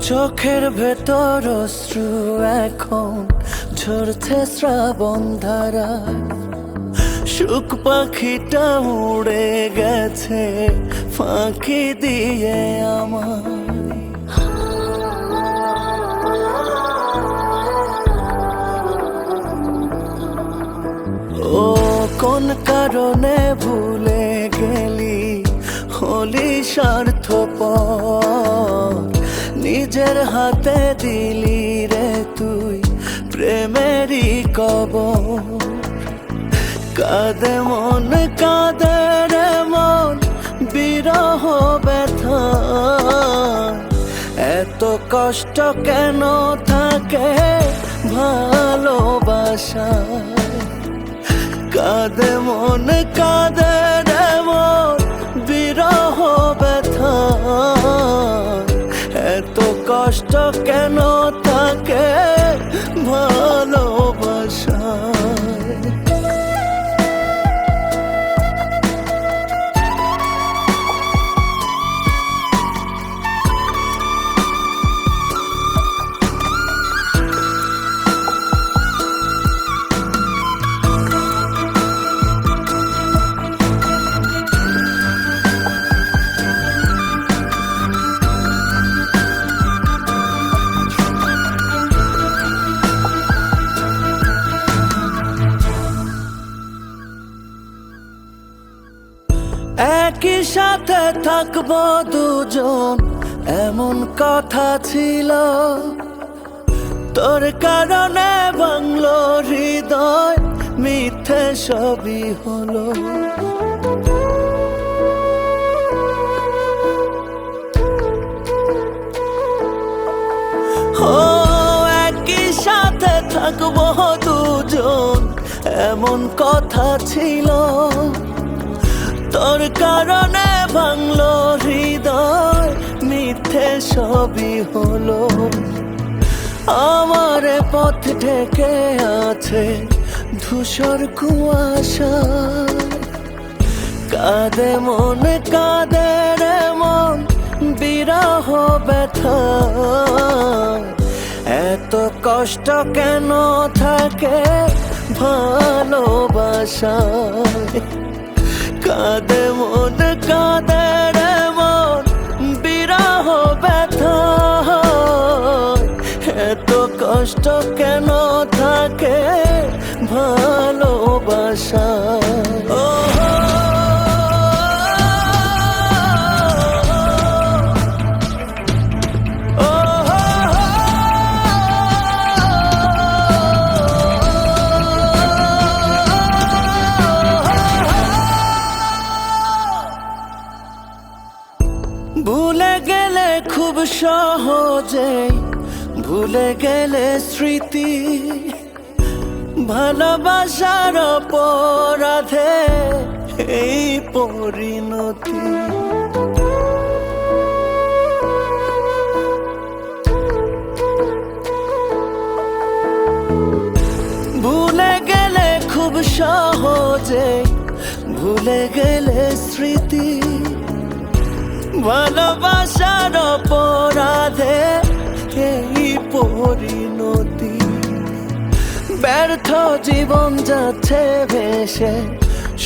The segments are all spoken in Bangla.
চোখের ভেতর অশ্রু এখন ঝরছে শ্রাবণ ধারা, সুখ পাখিটা উড়ে গেছে ফাঁকি দিয়ে আমার। ও কোন কারণে ভুলে গেলি, হলি স্বার্থপর, নিজের হাতে দিলি রে তুই প্রেমেরই কবর। কাঁদে মন কাঁদে রে মন বিরহ ব্যথা, এত কষ্ট কেন থাকে ভালোবাসা। কাঁদে মন কাঁদে রে মন বিরহ ব্যথা, এত কষ্ট কেন থাকে ভালোবাসা। একই সাথে থাকবো দুজন এমন কথা ছিল, তোর কারণে ভাঙলো হৃদয়, মিথ্যে সবই হলো। ও একই সাথে থাকবো দুজন এমন কথা ছিল, তোর কারণে ভাঙলো হৃদয়, মিথ্যে সবই হলো। আমার পথ ঢেকে আছে ধূসর কুয়াশা, কাঁদে মন কাঁদে রে মন বিরহ ব্যথা, এত কষ্ট কেন থাকে ভালোবাসায়। কাঁদে মন কাঁদে রে মন বিরহ ব্যথা, এত কষ্ট কেন থাকে ভালোবাসা। ভুলে গেলে খুব সহজেই ভুলে গেলে স্মৃতি, ভালোবাসার অপরাধে এই পরিণতি। ভুলে গেলে খুব সহজেই ভুলে গেলে স্মৃতি, ভালোবাসার অপরাধে এই পরিণতি। ব্যর্থ জীবন যাচ্ছে ভেসে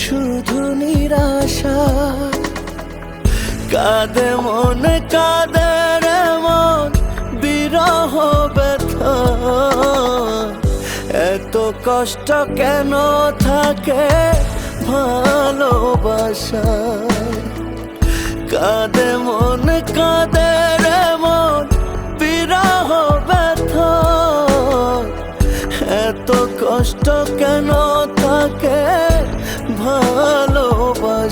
শুধু নিরাশা, কাঁদে মন কাঁদে রে মন বিরহ ব্যথা, এত কষ্ট কেন থাকে ভালোবাসায়। কাঁদে মন কাঁদে রে মন বিরহ ব্যথা, এত কষ্ট কেন থাকে ভালোবাসায়।